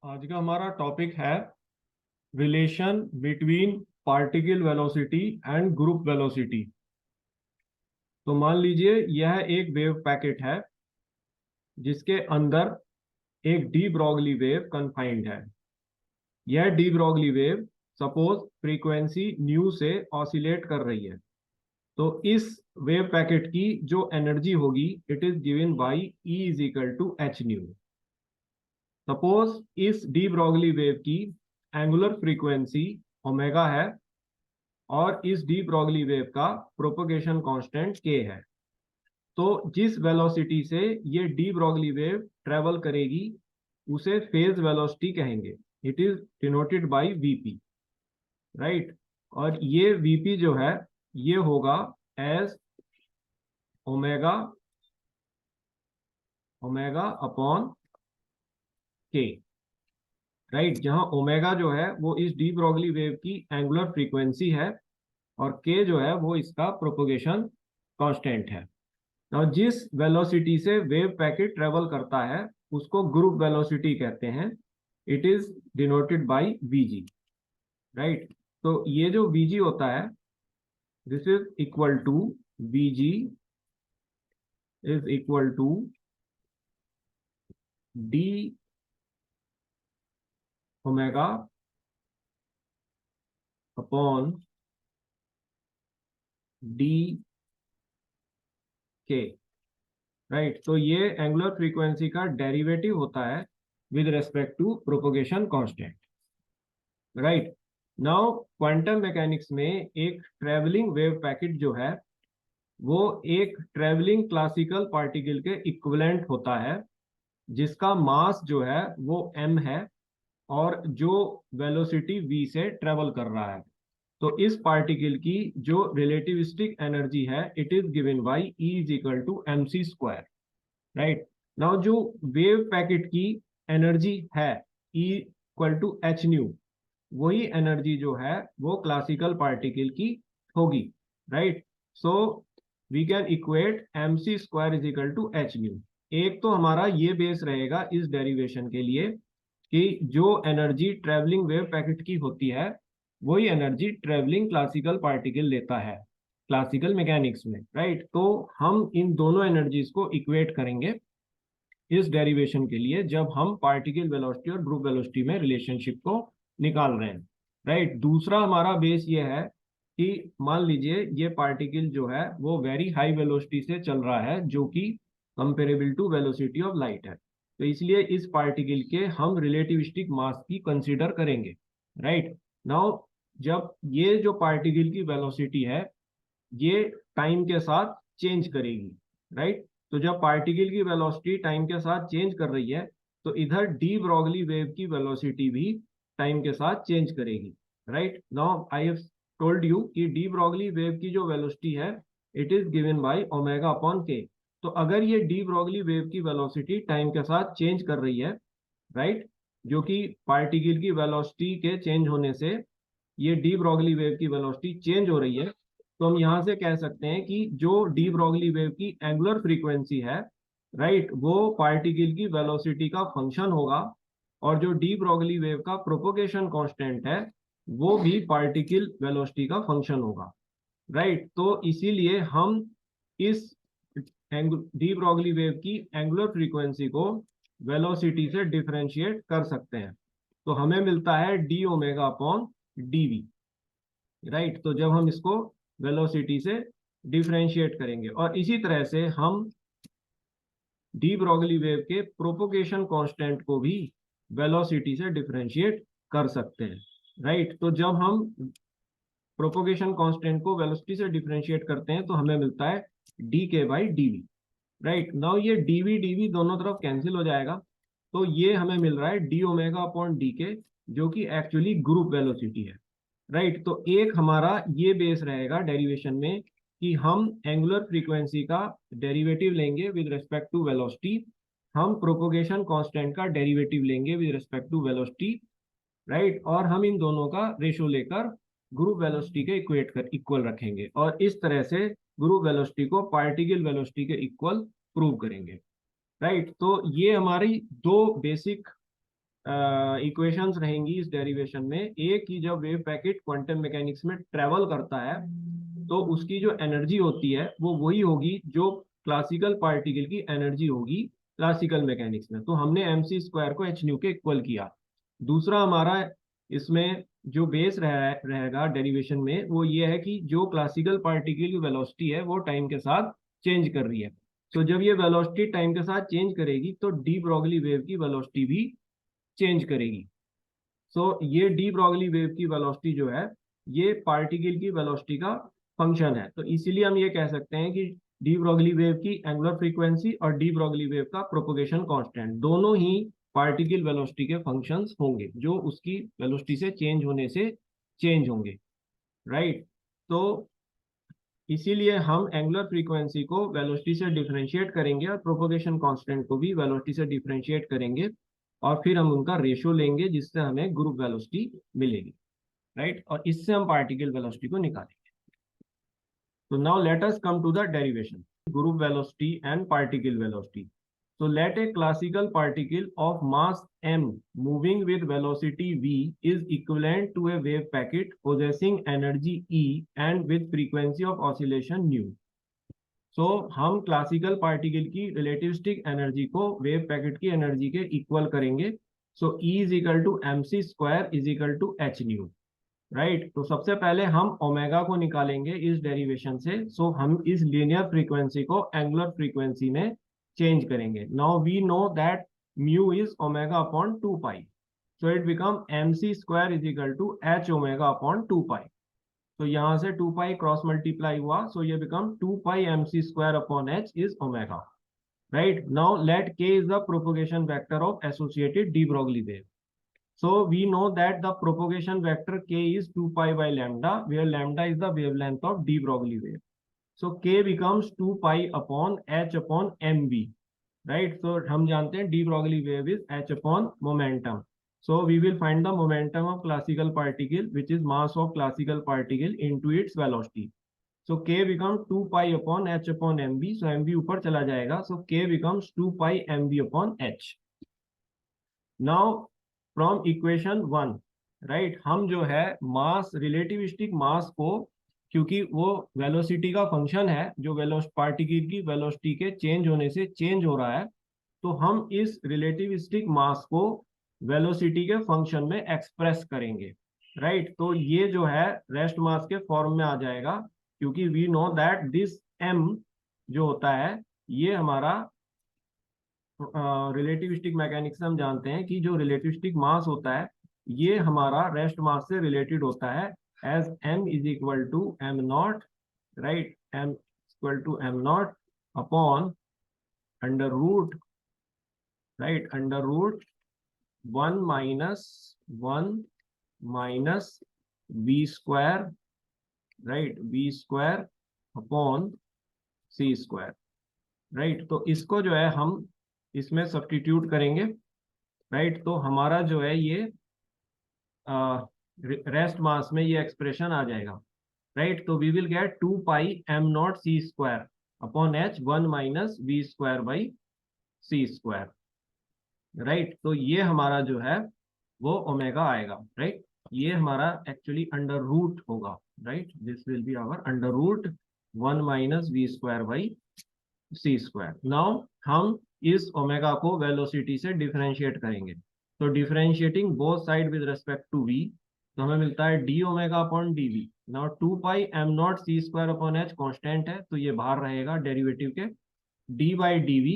आज का हमारा टॉपिक है relation between particle velocity and group velocity. तो मान लीजिए यह एक वेव पैकेट है जिसके अंदर एक डी ब्रॉगली वेव कन्फाइंड है। यह D Broglie wave suppose frequency new से ऑसिलेट कर रही है। तो इस वेव पैकेट की जो एनर्जी होगी it is given by E is equal to H nu. Suppose इस डी ब्रॉगली वेव की एंगुलर फ्रीक्वेंसी ओमेगा है और इस डी ब्रॉगली वेव का प्रोपगेशन कांस्टेंट k है। तो जिस वेलोसिटी से ये डी ब्रॉगली वेव ट्रेवल करेगी उसे फेज वेलोसिटी कहेंगे। It is denoted by vp, right. और ये vp जो है ये होगा as omega omega upon k, right. जहां ओमेगा जो है वो इस डी ब्रॉगली वेव की एंगुलर फ्रीक्वेंसी है और k जो है वो इसका प्रोपगेशन कांस्टेंट है। और जिस वेलोसिटी से वेव पैकेट ट्रेवल करता है उसको ग्रुप वेलोसिटी कहते हैं। It is denoted by vg, right. तो ये जो vg होता है this is equal to vg is equal to d omega upon D k, right. तो ये एंगुलर फ्रीक्वेंसी का डेरिवेटिव होता है with respect to propagation constant, right. Now quantum mechanics में एक ट्रेवलिंग वेव पैकेट जो है वो एक ट्रेवलिंग क्लासिकल पार्टिकल के इक्विवेलेंट होता है जिसका मास जो है वो m है और जो वेलोसिटी v से ट्रेवल कर रहा है। तो इस पार्टिकल की जो रिलेटिविस्टिक एनर्जी है it is given by E is equal to mc square, right. Now जो वेव पैकेट की एनर्जी है E equal to H nu, वही एनर्जी जो है वो क्लासिकल पार्टिकल की होगी, right. So we can equate mc square is equal to H nu. एक तो हमारा ये बेस रहेगा इस डेरिवेशन के लिए कि जो एनर्जी ट्रेवलिंग वेव पैकेट की होती है वही एनर्जी ट्रेवलिंग क्लासिकल पार्टिकल लेता है क्लासिकल मैकेनिक्स में, राइट। तो हम इन दोनों एनर्जीज को इक्वेट करेंगे इस डेरिवेशन के लिए जब हम पार्टिकल वेलोसिटी और ग्रुप वेलोसिटी में रिलेशनशिप को निकाल रहे हैं, राइट। दूसरा हमारा बेस ये है कि मान लीजिए ये पार्टिकल जो है वो वेरी हाई वेलोसिटी से चल रहा है जो कि comparable to velocity of light है। तो इसलिए इस पार्टिकल के हम रिलेटिविस्टिक मास की कंसीडर करेंगे, राइट। नाउ जब ये जो पार्टिकल की वेलोसिटी है ये टाइम के साथ चेंज करेगी, राइट। तो जब पार्टिकल की वेलोसिटी टाइम के साथ चेंज कर रही है तो इधर डी ब्रॉगली वेव की वेलोसिटी भी टाइम के साथ चेंज करेगी, right. Now I have told you कि डी ब्रॉगली वेव की जो वेलोसिटी है it is given by omega upon के। तो अगर ये डी ब्रॉगली वेव की वेलोसिटी टाइम के साथ चेंज कर रही है, राइट, जो कि पार्टिकल की वेलोसिटी के चेंज होने से ये डी ब्रॉगली वेव की वेलोसिटी चेंज हो रही है, तो हम यहां से कह सकते हैं कि जो डी ब्रॉगली वेव की एंगुलर फ्रीक्वेंसी है, राइट, वो पार्टिकल की वेलोसिटी का फंक्शन होगा और जो डी ब्रॉगली वेव का प्रोपोगेशन कांस्टेंट है वो भी पार्टिकल वेलोसिटी का फंक्शन होगा, राइट। तो इसीलिए हम इस डी ब्रॉगली वेव की एंगुलर फ्रीक्वेंसी को वेलोसिटी से डिफरेंशिएट कर सकते हैं। तो हमें मिलता है D omega upon D v, right. तो जब हम इसको वेलोसिटी से डिफरेंशिएट करेंगे और इसी तरह से हम डी ब्रॉगली वेव के प्रोपोगेशन कांस्टेंट को भी वेलोसिटी से डिफरेंशिएट कर सकते हैं, राइट। तो जब हम प्रोपोगेशन कांस्टेंट को वेलोसिटी से डिफरेंशिएट करते हैं तो हमें मिलता है डी के by D v, right. Now ये डी वी दोनों तरफ कैंसिल हो जाएगा तो ये हमें मिल रहा है डी ओमेगा अपॉन डी के जो कि एक्चुअली ग्रुप वेलोसिटी है, राइट। तो एक हमारा ये बेस रहेगा डेरिवेशन में कि हम एंगुलर फ्रीक्वेंसी का डेरिवेटिव लेंगे विद रेस्पेक्ट टू वेलोसिटी, हम प्रोपोगेशन कांस्टेंट का डेरिवेटिव लेंगे with respect to velocity, right. और हम इन दोनों का रेशो लेकर ग्रुप वेलोसिटी के इक्वेट कर इक्वल रखेंगे और इस तरह से ग्रुप वेलोसिटी को पार्टिकल वेलोसिटी के इक्वल प्रूव करेंगे, राइट। तो ये हमारी दो बेसिक इक्वेशंस रहेंगी इस डेरिवेशन में। एक की जब वेव पैकेट क्वांटम मैकेनिक्स में ट्रेवल करता है तो उसकी जो एनर्जी होती है वो वही होगी जो क्लासिकल पार्टिकल की एनर्जी होगी क्लासिकल मैकेनिक्स में। तो हमने mc स्क्वायर को h न्यू के इक्वल किया। दूसरा हमारा इसमें जो बेस रहेगा डेरिवेशन में वो ये है कि जो क्लासिकल पार्टिकल की वेलोसिटी है वो टाइम के साथ चेंज कर रही है। तो जब ये वेलोसिटी टाइम के साथ चेंज करेगी तो डी ब्रॉगली वेव की वेलोसिटी भी चेंज करेगी। सो ये डी ब्रॉगली वेव की वेलोसिटी जो है ये पार्टिकल की वेलोसिटी का फंक्शन है। तो इसीलिए हम ये कह सकते हैं कि डी ब्रॉगली वेव की एंगुलर फ्रीक्वेंसी और डी ब्रॉगली वेव का प्रोपोगेशन कांस्टेंट दोनों ही पार्टिकल वेलोसिटी के फंक्शंस होंगे जो उसकी वेलोसिटी से चेंज होने से चेंज होंगे, राइट। तो इसीलिए हम एंगुलर फ्रीक्वेंसी को वेलोसिटी से डिफरेंशिएट करेंगे और प्रोपोगेशन कांस्टेंट को भी वेलोसिटी से डिफरेंशिएट करेंगे और फिर हम उनका रेशियो लेंगे जिससे हमें ग्रुप वेलोसिटी मिलेगी, राइट। और इससे हम पार्टिकल वेलोसिटी को निकालेंगे। तो now let us come to the derivation group velocity and particle velocity. So let a classical particle of mass m moving with velocity v is equivalent to a wave packet possessing energy E and with frequency of oscillation nu. So हम classical particle की relativistic energy को wave packet की energy के equal करेंगे। So E is equal to mc square is equal to h nu, right. तो सबसे पहले हम ओमेगा को निकालेंगे इस डेरिवेशन से। सो हम इस लीनियर फ्रीक्वेंसी को एंगुलर फ्रीक्वेंसी में चेंज करेंगे। Now we know that mu is omega upon 2 pi. So it become mc square is equal to h omega upon 2 pi. तो यहां से 2 पाई क्रॉस मल्टीप्लाई हुआ, सो ये become 2 pi mc square upon h is omega, right. Now let k is the propagation vector of associated D Broglie wave. So we know that the propagation vector k is 2 pi by lambda, where lambda is the wavelength of de Broglie wave. So k becomes 2 pi upon h upon mv, right? So हम जानते हैं de Broglie wave is h upon momentum. So we will find the momentum of classical particle, which is mass of classical particle into its velocity. So k becomes 2 pi upon h upon mv. So mv ऊपर चला जाएगा. So k becomes 2 pi mv upon h. Now from equation 1, right, हम जो है मास, relativistic मास को, क्योंकि वो velocity का फंक्शन है जो पार्टिकल की वेलोसिटी के चेंज होने से चेंज हो रहा है, तो हम इस रिलेटिविस्टिक मास को वेलोसिटी के फंक्शन में एक्सप्रेस करेंगे, राइट। तो ये जो है रेस्ट मास के फॉर्म में आ जाएगा, क्योंकि we know that this m जो होता है ये हमारा रिलेटिविस्टिक मैकेनिक्स से हम जानते हैं कि जो रिलेटिविस्टिक मास होता है ये हमारा रेस्ट मास से रिलेटेड होता है, as m is equal to m naught, right, m equal to m naught upon under root, right, under root 1 minus v square, right, v square upon c square, right. तो इसको जो है हम इसमें substitute करेंगे, right. तो हमारा जो है ये रेस्ट मास में ये एक्सप्रेशन आ जाएगा, राइट। तो we will get 2 pi m naught c square upon h 1 minus v square by c square, right. तो ये हमारा जो है वो ओमेगा आएगा, राइट। ये हमारा एक्चुअली अंडर रूट होगा, right, this will be our under root 1 minus v square by c square. Now हम इस ओमेगा को वेलोसिटी से डिफरेंशिएट करेंगे। तो differentiating both side with respect to v, तो हमें मिलता है D omega upon D v. Now 2 pi m naught c square upon h constant है, तो ये बाहर रहेगा डेरिवेटिव के, d बाई डी वी,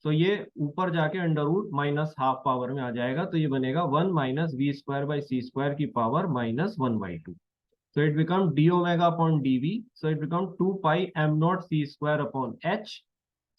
तो ये ऊपर जाके under root minus half power में आ जाएगा, तो ये बनेगा 1 minus we square by C square की power minus 1/2। So it becomes d omega upon dv. So it becomes 2 pi m naught c square upon h.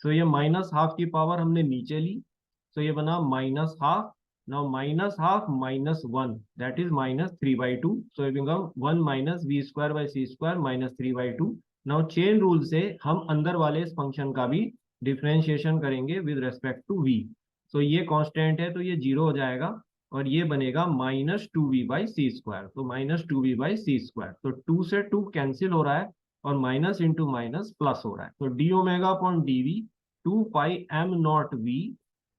So ये minus half की power हमने नीचे ली, so ये बना माइनस हाफ। नाउ minus half minus 1, that is minus 3/2। So it becomes 1 minus v square by C square minus 3/2। Now chain rule से हम अंदर वाले इस फंक्शन का भी डिफरेंशिएशन करेंगे with respect to v। So ये कांस्टेंट है तो ये जीरो हो जाएगा और ये बनेगा minus 2v by C square, तो minus 2v by C square. तो 2 से 2 कैंसिल हो रहा है और माइनस इंटू माइनस प्लस हो रहा है, तो D omega upon D we 2 pi m naught v,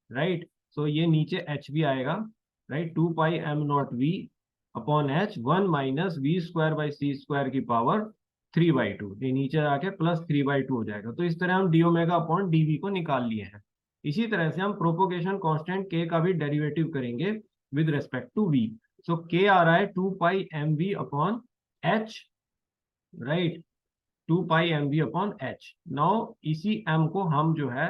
right. So ये नीचे h भी आएगा, right, 2 pi M naught V upon H 1 minus we square by C square की पावर 3/2, ये नीचे आके प्लस 3/2 हो जाएगा। तो इस तरह हम d omega upon D v को निकाल लिए हैं। इसी तरह से हम प्रोपोगेशन कांस्टेंट के का भी डेरिवेटिव करेंगे with respect to V. So K आ रहा है 2 pi M V upon H, right, 2 pi M V upon H. Now इसी एम को हम जो है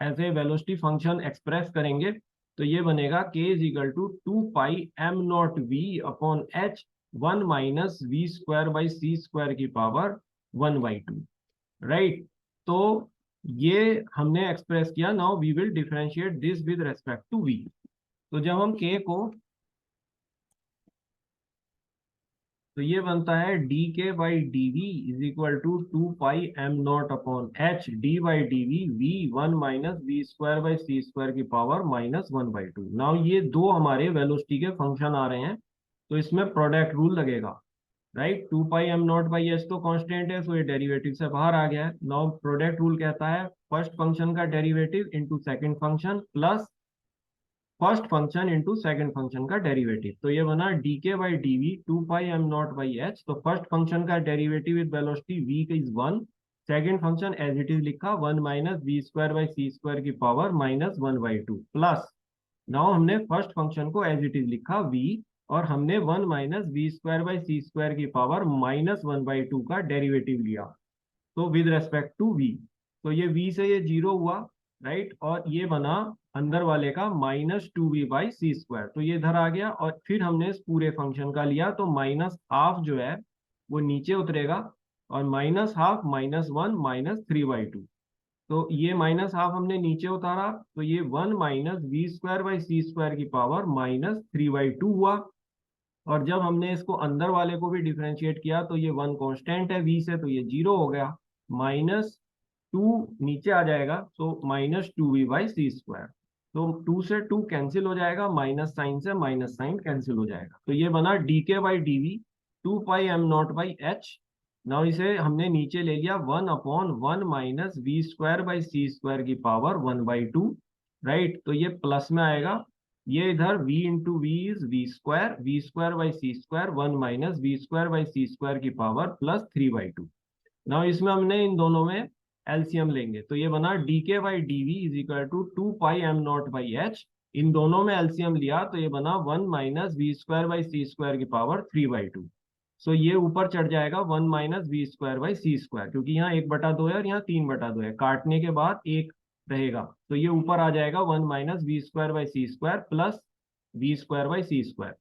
as a velocity function express करेंगे, तो ये बनेगा k is equal to 2 pi M naught V upon H 1 minus we square by C square की पावर 1/2, राइट। तो ये हमने एक्सप्रेस किया। Now we will differentiate this with respect to v. तो जब हम k को, तो ये बनता है डी के by D we is equal to 2 pi M naught upon h d by D v v 1 minus we square by C square की पावर -1/2। नाउ ये दो हमारे वेलोसिटी के फंक्शन आ रहे हैं, तो इसमें प्रोडक्ट रूल लगेगा, right. 2 pi M naught by h तो कांस्टेंट है, तो ये डेरिवेटिव से बाहर आ गया है। नाउ प्रोडक्ट रूल कहता है फर्स्ट फंक्शन का derivative into second function plus first function into second function का डेरिवेटिव। तो ये बना डी के by D we 2 pi M naught by h. तो फर्स्ट फंक्शन का derivative with velocity v is 1, second function as it is लिखा 1 minus we square by C square की power -1/2 plus, now हमने first function को as it is लिखा v, और हमने 1 minus we square by C square की power -1/2 का derivative लिया, तो विद रेस्पेक्ट टू v। तो ये v से ये 0 हुआ, राइट, और ये बना अंदर वाले का -2v बाई सी स्क्वायर, तो ये इधर आ गया। और फिर हमने इस पूरे फंक्शन का लिया, तो -12 जो है वो नीचे उतरेगा, और -12 -1 -3/2। तो ये -12 हमने नीचे उतारा, तो ये 1 minus we square by C square की पावर -3/2 हुआ। और जब हमने इसको अंदर वाले को भी डिफ्रेंशिएट किया, तो ये 1 कांस्टेंट है v से, तो ये 0 हो गया, -2 नीचे आ जाएगा, तो -2v बाई सी स्क्वायर। तो 2 से 2 कैंसिल हो जाएगा, माइनस साइन से माइनस साइन कैंसिल हो जाएगा। तो ये बना डी के by D we 2 pi M naught by h. Now इसे हमने नीचे ले लिया 1 upon 1 minus we square by C square की पावर 1/2, राइट। तो ये प्लस में आएगा, ये इधर v into v is v square by C square 1 minus we square by C square की पावर +3/2। नाउ इसमें हमने इन दोनों में एलसीएम लेंगे, तो ये बना डी के by D we is equal to 2 pi M naught by H. इन दोनों में एलसीएम लिया, तो ये बना 1 minus we square by C square की पावर 3/2। सो ये ऊपर चढ़ जाएगा 1 minus we square by C square, क्योंकि यहाँ 1/2 है और यहाँ 3/2 है, काटने के बाद एक रहेगा, तो ये ऊपर आ जाएगा 1 minus we square by C square plus V square by C square.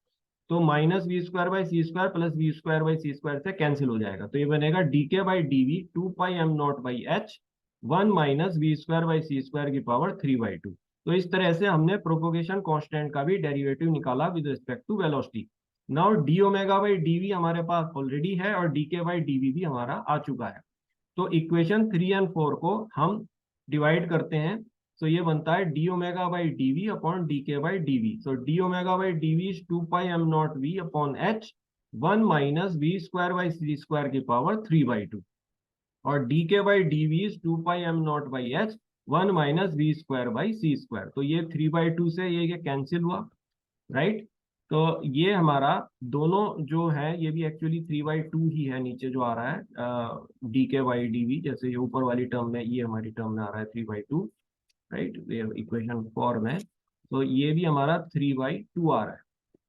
तो minus we square by C square plus V square by C square से कैंसिल हो जाएगा, तो ये बनेगा डी के by D we 2 pi M naught by H 1 minus we square by C square की power 3/2। तो इस तरह से हमने प्रोपोगेशन कांस्टेंट का भी डेरिवेटिव निकाला with respect to velocity. Now d omega by D v हमारे पास ऑलरेडी है, और डी के बाई डी वी भी हमारा आ चुका है। तो इक्वेशन 3 और 4 को हम डिवाइड करते हैं, तो ये बनता है D omega by D V upon D के by D V. So D omega by D we is 2 pi M naught V upon H 1 minus we square by C square की पावर 3/2, और D के by D we is 2 pi M naught by H 1 minus we square by C square. तो ये 3/2 से ये cancel हुआ, right. तो ये हमारा दोनों जो है, ये भी एक्चुअली 3/2 ही है, नीचे जो आ रहा है डी के बाई डी वी, जैसे ये ऊपर वाली टर्म में, ये हमारी टर्म में आ रहा है 3/2, राइट, इक्वेशन 4 में। तो ये भी हमारा 3/2 आ रहा है,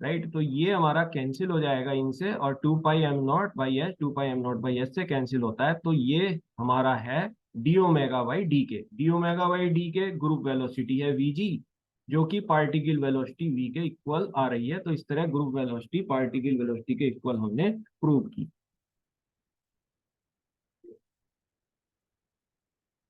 राइट। तो ये हमारा कैंसिल हो जाएगा इनसे, और 2 pi M naught by H 2 pi M naught by H से कैंसिल होता है, तो ये हमारा है D omega by D K. D omega by D K group velocity है वी जी, जो कि पार्टिकल वेलोसिटी v के इक्वल आ रही है। तो इस तरह ग्रुप वेलोसिटी पार्टिकल वेलोसिटी के इक्वल हमने प्रूव की।